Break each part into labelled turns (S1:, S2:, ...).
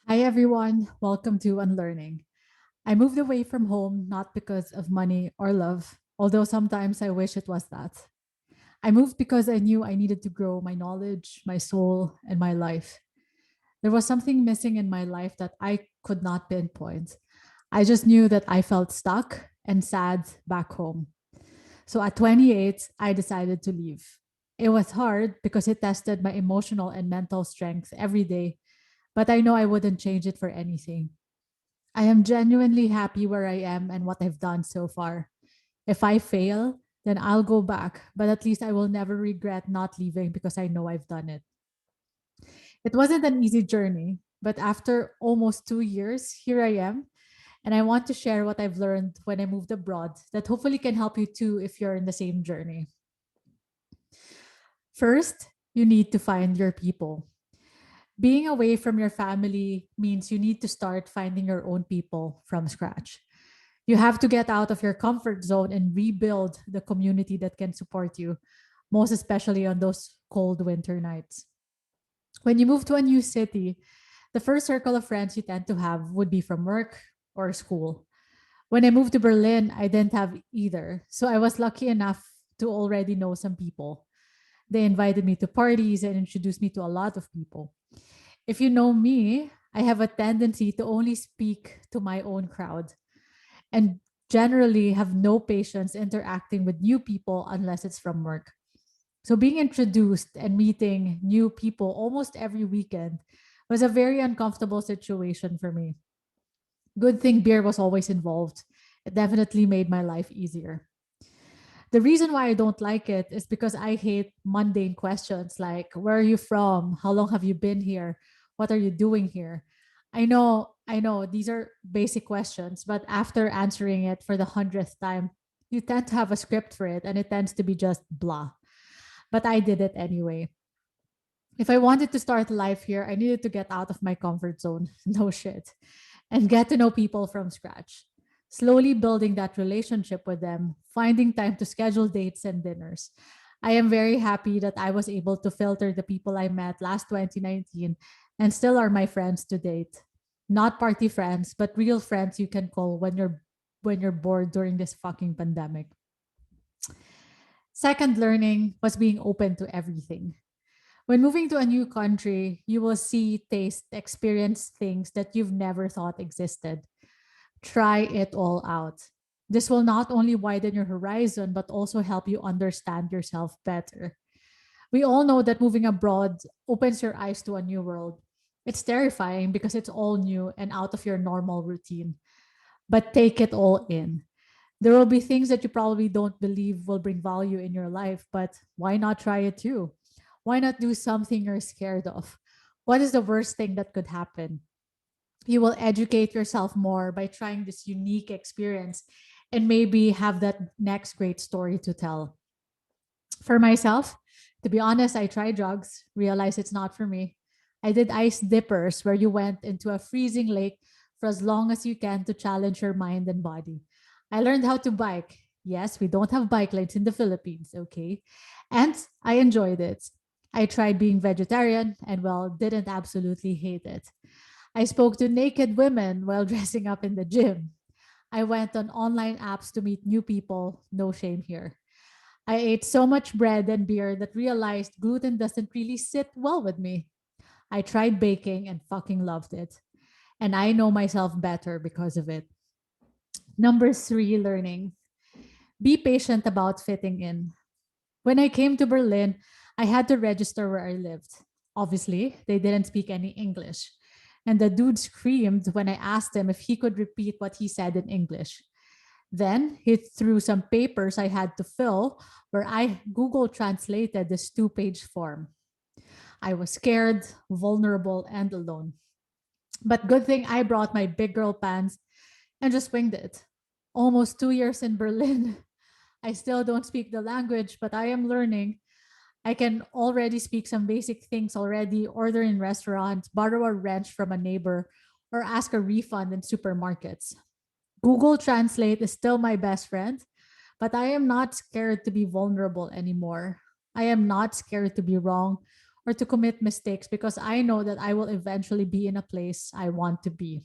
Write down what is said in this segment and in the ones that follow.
S1: Hi, everyone. Welcome to Unlearning. I moved away from home not because of money or love, although sometimes I wish it was that. I moved because I knew I needed to grow my knowledge, my soul, and my life. There was something missing in my life that I could not pinpoint. I just knew that I felt stuck and sad back home. So at 28, I decided to leave. It was hard because it tested my emotional and mental strength every day, but I know I wouldn't change it for anything. I am genuinely happy where I am and what I've done so far. If I fail, then I'll go back, but at least I will never regret not leaving because I know I've done it. It wasn't an easy journey, but after almost 2 years, here I am, and I want to share what I've learned when I moved abroad that hopefully can help you too if you're in the same journey. First, you need to find your people. Being away from your family means you need to start finding your own people from scratch. You have to get out of your comfort zone and rebuild the community that can support you, most especially on those cold winter nights. When you move to a new city, the first circle of friends you tend to have would be from work or school. When I moved to Berlin, I didn't have either. So I was lucky enough to already know some people. They invited me to parties and introduced me to a lot of people. If you know me, I have a tendency to only speak to my own crowd and generally have no patience interacting with new people unless it's from work. So being introduced and meeting new people almost every weekend was a very uncomfortable situation for me. Good thing beer was always involved. It definitely made my life easier. The reason why I don't like it is because I hate mundane questions like where are you from? How long have you been here? What are you doing here? I know these are basic questions, but after answering it for the hundredth time, you tend to have a script for it and it tends to be just blah. But I did it anyway. If I wanted to start life here, I needed to get out of my comfort zone. No shit. And get to know people from scratch. Slowly building that relationship with them, finding time to schedule dates and dinners. I am very happy that I was able to filter the people I met last 2019 and still are my friends to date. Not party friends, but real friends you can call when you're bored during this fucking pandemic. Second learning was being open to everything. When moving to a new country, you will see, taste, experience things that you've never thought existed. Try it all out. This will not only widen your horizon, but also help you understand yourself better. We all know that moving abroad opens your eyes to a new world. It's terrifying because it's all new and out of your normal routine, but take it all in. There will be things that you probably don't believe will bring value in your life, but why not try it too? Why not do something you're scared of? What is the worst thing that could happen? You will educate yourself more by trying this unique experience and maybe have that next great story to tell. For myself, to be honest, I tried drugs, realized it's not for me. I did ice dippers where you went into a freezing lake for as long as you can to challenge your mind and body. I learned how to bike. Yes, we don't have bike lanes in the Philippines, okay? And I enjoyed it. I tried being vegetarian and, well, didn't absolutely hate it. I spoke to naked women while dressing up in the gym. I went on online apps to meet new people. No shame here. I ate so much bread and beer that realized gluten doesn't really sit well with me. I tried baking and fucking loved it. And I know myself better because of it. Number three, learning. Be patient about fitting in. When I came to Berlin, I had to register where I lived. Obviously, they didn't speak any English. And the dude screamed when I asked him if he could repeat what he said in English. Then he threw some papers I had to fill where I Google translated this two-page form. I was scared, vulnerable, and alone. But good thing I brought my big girl pants and just winged it. Almost 2 years in Berlin. I still don't speak the language, but I am learning. I can already speak some basic things already, order in restaurants, borrow a wrench from a neighbor, or ask a refund in supermarkets. Google Translate is still my best friend, but I am not scared to be vulnerable anymore. I am not scared to be wrong or to commit mistakes because I know that I will eventually be in a place I want to be.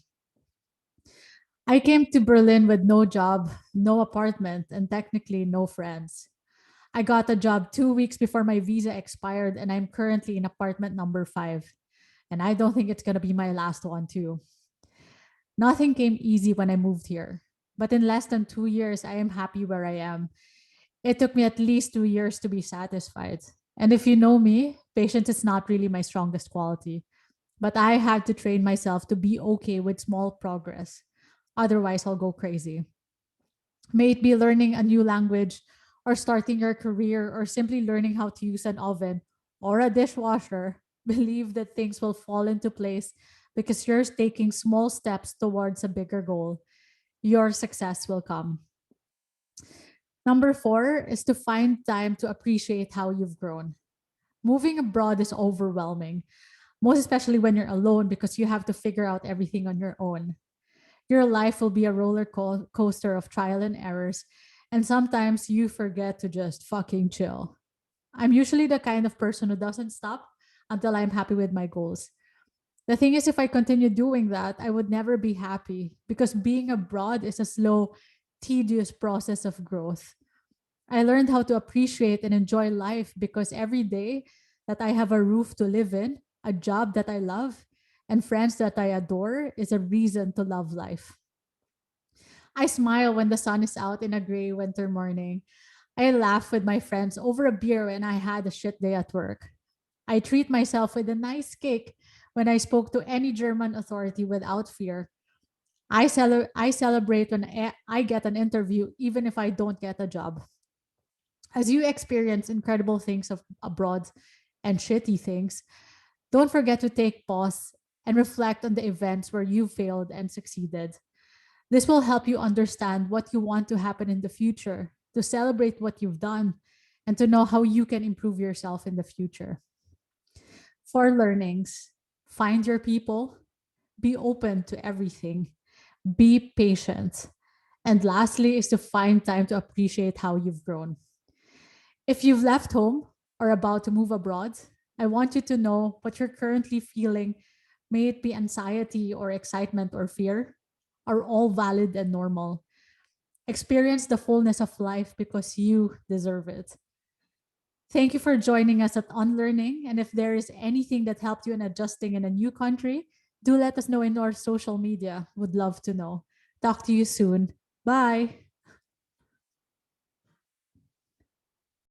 S1: I came to Berlin with no job, no apartment, and technically no friends. I got a job 2 weeks before my visa expired, and I'm currently in apartment number 5. And I don't think it's going to be my last one, too. Nothing came easy when I moved here. But in less than 2 years, I am happy where I am. It took me at least 2 years to be satisfied. And if you know me, patience is not really my strongest quality. But I had to train myself to be okay with small progress. Otherwise, I'll go crazy. May it be learning a new language or starting your career or simply learning how to use an oven or a dishwasher. Believe that things will fall into place because you're taking small steps towards a bigger goal. Your success will come. Number 4 is to find time to appreciate how you've grown. Moving abroad is overwhelming, most especially when you're alone because you have to figure out everything on your own. Your life will be a coaster of trial and errors, and sometimes you forget to just fucking chill. I'm usually the kind of person who doesn't stop until I'm happy with my goals. The thing is, if I continue doing that, I would never be happy because being abroad is a slow, tedious process of growth. I learned how to appreciate and enjoy life because every day that I have a roof to live in, a job that I love, and friends that I adore is a reason to love life. I smile when the sun is out in a gray winter morning. I laugh with my friends over a beer when I had a shit day at work. I treat myself with a nice cake when I spoke to any German authority without fear. I celebrate when I get an interview, even if I don't get a job. As you experience incredible things of abroad and shitty things, don't forget to take pause and reflect on the events where you failed and succeeded. This will help you understand what you want to happen in the future, to celebrate what you've done, and to know how you can improve yourself in the future. For learnings, find your people, be open to everything, be patient. And lastly, is to find time to appreciate how you've grown. If you've left home or about to move abroad, I want you to know what you're currently feeling, may it be anxiety or excitement or fear, are all valid and normal. Experience the fullness of life because you deserve it. Thank you for joining us at Unlearning. And if there is anything that helped you in adjusting in a new country, do let us know in our social media. Would love to know. Talk to you soon. Bye.